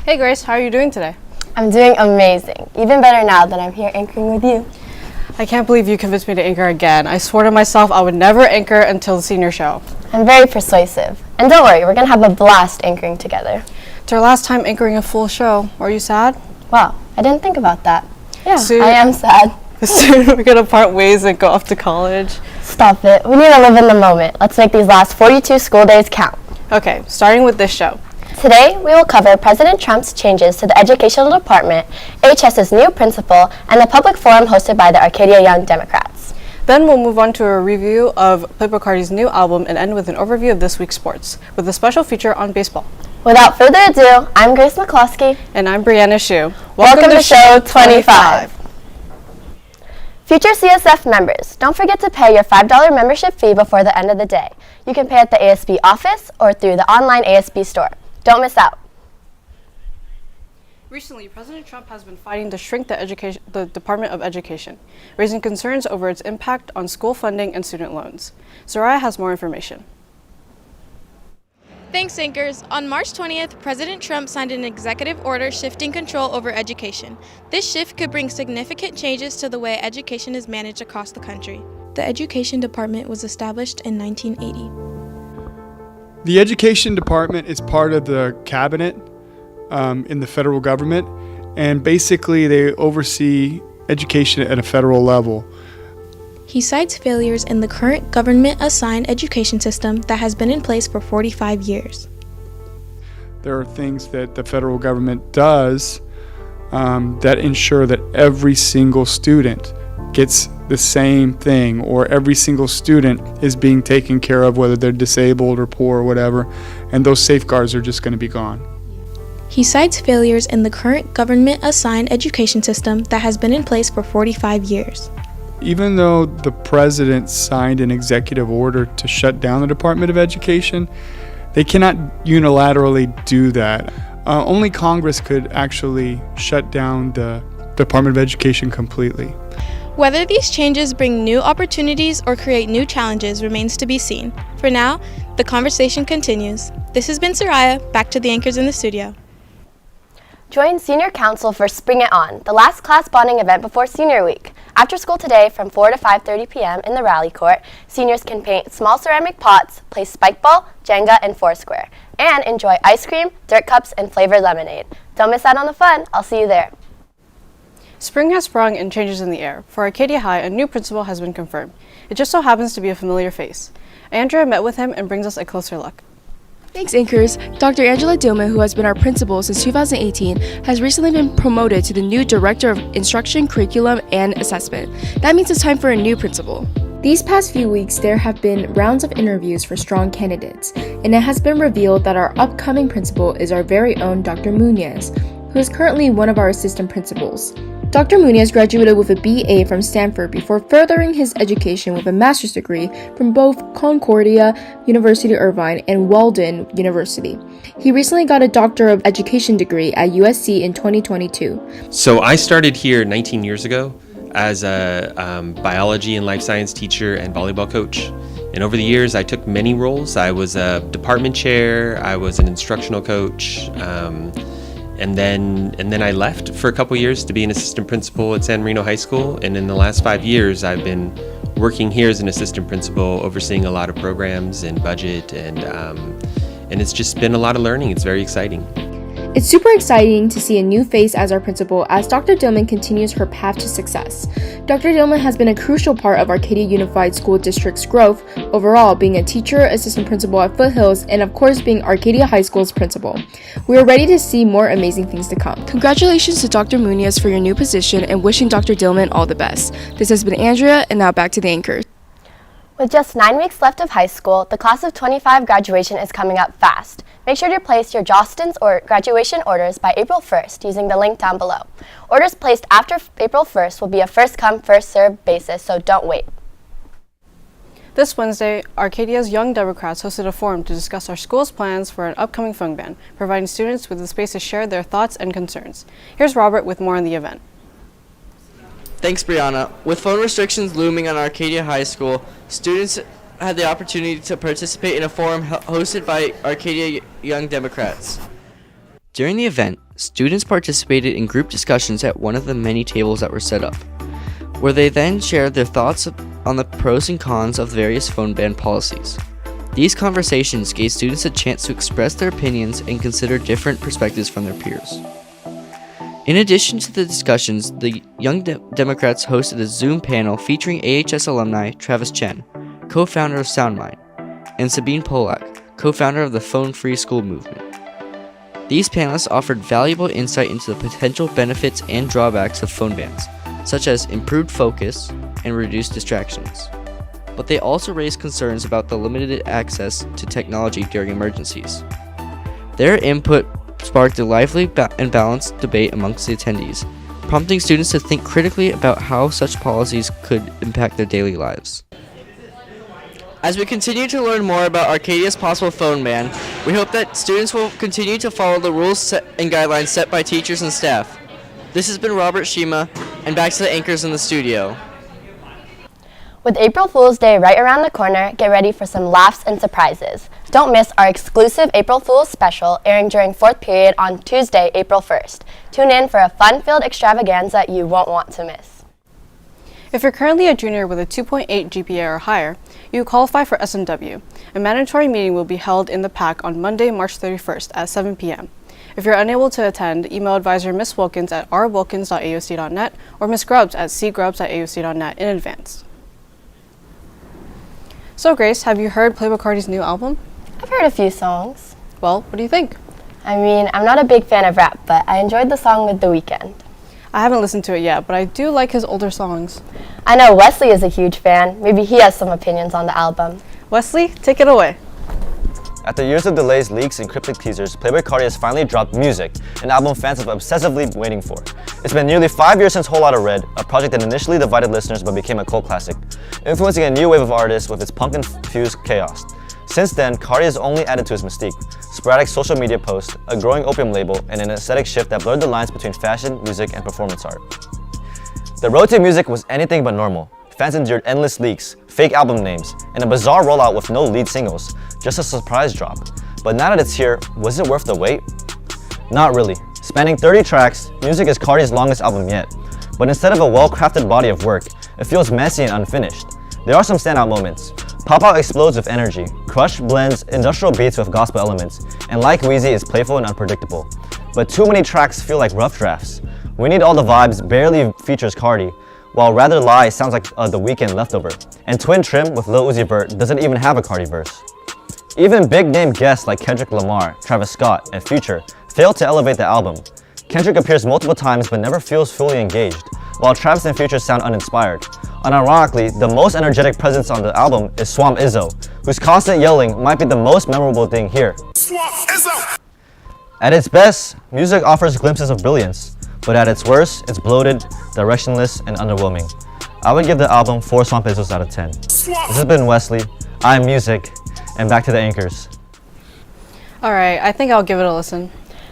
Hey Grace, how are you doing today? I'm doing amazing. Even better now that I'm here anchoring with you. I can't believe you convinced me to anchor again. I swore to myself I would never anchor until the senior show. I'm very persuasive. And don't worry, we're going to have a blast anchoring together. It's our last time anchoring a full show. Are you sad? Wow, I didn't think about that. Yeah, Soon, I am sad. Soon we're going to part ways and go off to college. Stop it. We need to live in the moment. Let's make these last 42 school days count. Okay, starting with this show. Today, we will cover President Trump's changes to the Educational Department, HS's new principal, and the public forum hosted by the Arcadia Young Democrats. Then we'll move on to a review of Playboi Carti's new album and end with an overview of this week's sports, with a special feature on baseball. Without further ado, I'm Grace McCloskey. And I'm Brianna Chu. Welcome to Show 25. Future CSF members, don't forget to pay your $5 membership fee before the end of the day. You can pay at the ASB office or through the online ASB store. Don't miss out. Recently, President Trump has been fighting to shrink the Department of Education, raising concerns over its impact on school funding and student loans. Sariah has more information. Thanks, anchors. On March 20th, President Trump signed an executive order shifting control over education. This shift could bring significant changes to the way education is managed across the country. The Education Department was established in 1980. The Education Department is part of the cabinet in the federal government, and basically they oversee education at a federal level. He cites failures in the current government-assigned education system that has been in place for 45 years. There are things that the federal government does that ensure that every single student gets the same thing, or every single student is being taken care of, whether they're disabled or poor or whatever, and those safeguards are just going to be gone. He cites failures in the current government-assigned education system that has been in place for 45 years. Even though the president signed an executive order to shut down the Department of Education, they cannot unilaterally do that. Only Congress could actually shut down the Department of Education completely. Whether these changes bring new opportunities or create new challenges remains to be seen. For now, the conversation continues. This has been Sariah, back to the anchors in the studio. Join Senior Council for Spring It On, the last class bonding event before Senior Week. After school today from 4 to 5:30 p.m. in the rally court, seniors can paint small ceramic pots, play spike ball, Jenga, and Foursquare, and enjoy ice cream, dirt cups, and flavored lemonade. Don't miss out on the fun. I'll see you there. Spring has sprung and changes in the air. For Arcadia High, a new principal has been confirmed. It just so happens to be a familiar face. Andrea met with him and brings us a closer look. Thanks, anchors. Dr. Angela Dillman, who has been our principal since 2018, has recently been promoted to the new Director of Instruction, Curriculum, and Assessment. That means it's time for a new principal. These past few weeks, there have been rounds of interviews for strong candidates, and it has been revealed that our upcoming principal is our very own Dr. Munez, who is currently one of our assistant principals. Dr. Munez graduated with a BA from Stanford before furthering his education with a master's degree from both Concordia University Irvine and Walden University. He recently got a Doctor of Education degree at USC in 2022. So I started here 19 years ago as a biology and life science teacher and volleyball coach. And over the years, I took many roles. I was a department chair, I was an instructional coach, and then I left for a couple years to be an assistant principal at San Marino High School. And in the last 5 years, I've been working here as an assistant principal, overseeing a lot of programs and budget, and it's just been a lot of learning. It's very exciting. It's super exciting to see a new face as our principal as Dr. Dillman continues her path to success. Dr. Dillman has been a crucial part of Arcadia Unified School District's growth, overall being a teacher, assistant principal at Foothills, and of course being Arcadia High School's principal. We are ready to see more amazing things to come. Congratulations to Dr. Munez for your new position and wishing Dr. Dillman all the best. This has been Andrea, and now back to the anchors. With just 9 weeks left of high school, the class of 25 graduation is coming up fast. Make sure to place your Jostens or graduation orders by April 1st using the link down below. Orders placed after April 1st will be a first-come, first-served basis, so don't wait. This Wednesday, Arcadia's Young Democrats hosted a forum to discuss our school's plans for an upcoming fun ban, providing students with a space to share their thoughts and concerns. Here's Robert with more on the event. Thanks, Brianna. With phone restrictions looming on Arcadia High School, students had the opportunity to participate in a forum hosted by Arcadia Young Democrats. During the event, students participated in group discussions at one of the many tables that were set up, where they then shared their thoughts on the pros and cons of various phone ban policies. These conversations gave students a chance to express their opinions and consider different perspectives from their peers. In addition to the discussions, the Young Democrats hosted a Zoom panel featuring AHS alumni Travis Chen, co-founder of SoundMind, and Sabine Polak, co-founder of the Phone Free School movement. These panelists offered valuable insight into the potential benefits and drawbacks of phone bans, such as improved focus and reduced distractions. But they also raised concerns about the limited access to technology during emergencies. Their input sparked a lively and balanced debate amongst the attendees, prompting students to think critically about how such policies could impact their daily lives. As we continue to learn more about Arcadia's possible phone ban, we hope that students will continue to follow the rules and guidelines set by teachers and staff. This has been Robert Shema, and back to the anchors in the studio. With April Fool's Day right around the corner, get ready for some laughs and surprises. Don't miss our exclusive April Fool's special airing during 4th period on Tuesday, April 1st. Tune in for a fun-filled extravaganza you won't want to miss. If you're currently a junior with a 2.8 GPA or higher, you qualify for SMW. A mandatory meeting will be held in the PAC on Monday, March 31st at 7 p.m. If you're unable to attend, email advisor Ms. Wilkins at rwilkins.aoc.net or Ms. Grubbs at cgrubbs@aoc.net in advance. So Grace, have you heard Playboi Carti's new album? I've heard a few songs. Well, what do you think? I mean, I'm not a big fan of rap, but I enjoyed the song with The Weeknd. I haven't listened to it yet, but I do like his older songs. I know Wesley is a huge fan. Maybe he has some opinions on the album. Wesley, take it away. After years of delays, leaks, and cryptic teasers, Playboi Carti has finally dropped Music, an album fans have obsessively waiting for. It's been nearly 5 years since Whole Lotta Red, a project that initially divided listeners but became a cult classic, influencing a new wave of artists with its punk-infused chaos. Since then, Carti has only added to his mystique: sporadic social media posts, a growing opium label, and an aesthetic shift that blurred the lines between fashion, music, and performance art. The road to Music was anything but normal. Fans endured endless leaks, fake album names, and a bizarre rollout with no lead singles, just a surprise drop. But now that it's here, was it worth the wait? Not really. Spanning 30 tracks, Music is Carti's longest album yet. But instead of a well-crafted body of work, it feels messy and unfinished. There are some standout moments. Pop Out explodes with energy, Crush blends industrial beats with gospel elements, and Like Wheezy is playful and unpredictable. But too many tracks feel like rough drafts. We Need All the Vibes barely features Carti, while Rather Lie sounds like The Weeknd leftover. And Twin Trim with Lil Uzi Vert doesn't even have a Carti verse. Even big-name guests like Kendrick Lamar, Travis Scott, and Future fail to elevate the album. Kendrick appears multiple times but never feels fully engaged, while Travis and Future sound uninspired. Unironically, the most energetic presence on the album is Swamp Izzo, whose constant yelling might be the most memorable thing here. Swamp Izzo! At its best, Music offers glimpses of brilliance, but at its worst, it's bloated, directionless, and underwhelming. I would give the album 4 Swamp Izzos out of 10. This has been Wesley, I'm Music, and back to the anchors. Alright, I think I'll give it a listen.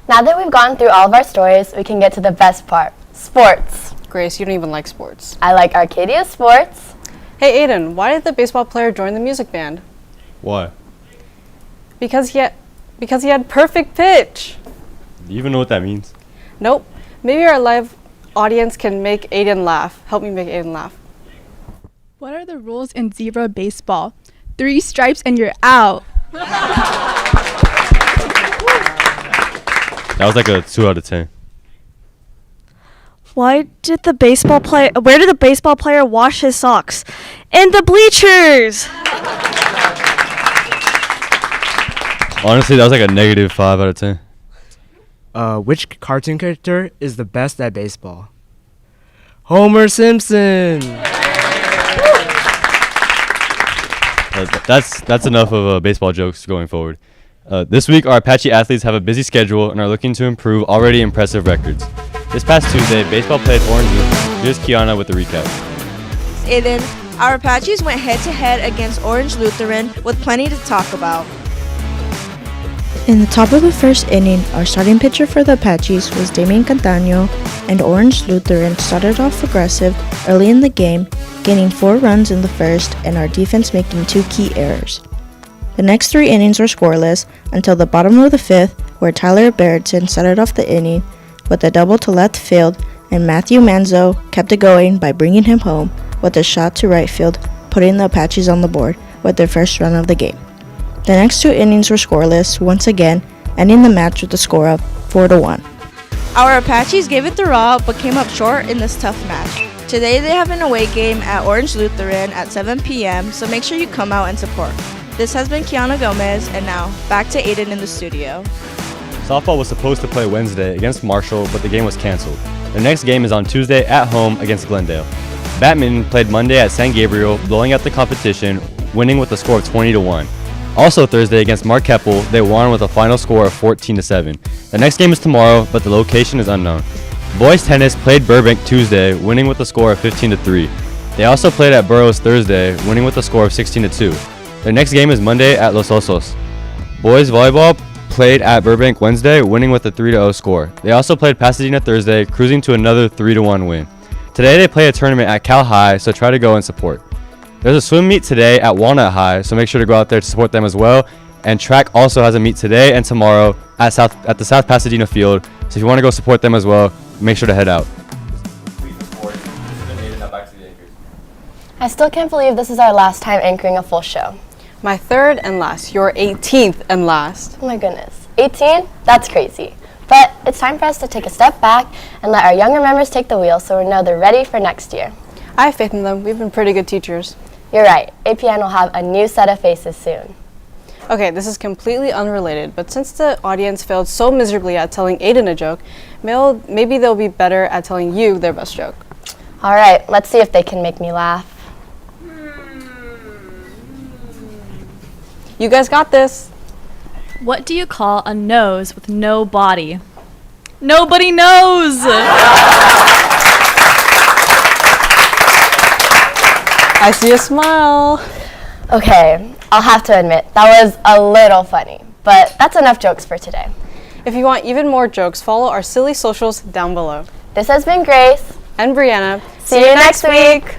Now that we've gone through all of our stories, we can get to the best part: sports. Grace, you don't even like sports. I like Arcadia sports. Hey Aidan, why did the baseball player join the music band? Why? Because he had perfect pitch. Do you even know what that means? Nope. Maybe our live audience can make Aidan laugh. Help me make Aidan laugh. What are the rules in zebra baseball? 3 stripes and you're out. That was like a 2 out of 10. Where did the baseball player wash his socks? In the bleachers! Honestly, that was like a negative 5 out of 10. Which cartoon character is the best at baseball? Homer Simpson! That's enough of baseball jokes going forward. This week, our Apache athletes have a busy schedule and are looking to improve already impressive records. This past Tuesday, baseball played Orange Lutheran. Here's Kiana with the recap. Aidan, our Apaches went head-to-head against Orange Lutheran with plenty to talk about. In the top of the first inning, our starting pitcher for the Apaches was Damian Cantano, and Orange Lutheran started off aggressive early in the game, gaining 4 runs in the first and our defense making 2 key errors. The next 3 innings were scoreless until the bottom of the 5th, where Tyler Barrettson started off the inning with a double to left field, and Matthew Manzo kept it going by bringing him home with a shot to right field, putting the Apaches on the board with their first run of the game. The next 2 innings were scoreless once again, ending the match with a score of 4-1. Our Apaches gave it the raw but came up short in this tough match. Today they have an away game at Orange Lutheran at 7 p.m., so make sure you come out and support. This has been Kiana Gomez, and now back to Aidan in the studio. Softball was supposed to play Wednesday against Marshall, but the game was canceled. The next game is on Tuesday at home against Glendale. Badminton played Monday at San Gabriel, blowing out the competition, winning with a score of 20-1. Also Thursday against Mark Keppel, they won with a final score of 14-7. The next game is tomorrow, but the location is unknown. Boys tennis played Burbank Tuesday, winning with a score of 15-3. They also played at Burroughs Thursday, winning with a score of 16-2. Their next game is Monday at Los Osos. Boys volleyball played at Burbank Wednesday, winning with a 3-0 score. They also played Pasadena Thursday, cruising to another 3-1 win. Today they play a tournament at Cal High, so try to go and support. There's a swim meet today at Walnut High, so make sure to go out there to support them as well. And track also has a meet today and tomorrow at the South Pasadena field, so if you want to go support them as well, make sure to head out. I still can't believe this is our last time anchoring a full show. My 3rd and last, your 18th and last. Oh my goodness. 18? That's crazy. But it's time for us to take a step back and let our younger members take the wheel so we know they're ready for next year. I have faith in them. We've been pretty good teachers. You're right. APN will have a new set of faces soon. Okay, this is completely unrelated, but since the audience failed so miserably at telling Aidan a joke, maybe they'll be better at telling you their best joke. All right, let's see if they can make me laugh. You guys got this. What do you call a nose with no body? Nobody knows! I see a smile. Okay, I'll have to admit, that was a little funny, but that's enough jokes for today. If you want even more jokes, follow our silly socials down below. This has been Grace and Brianna. See you next week.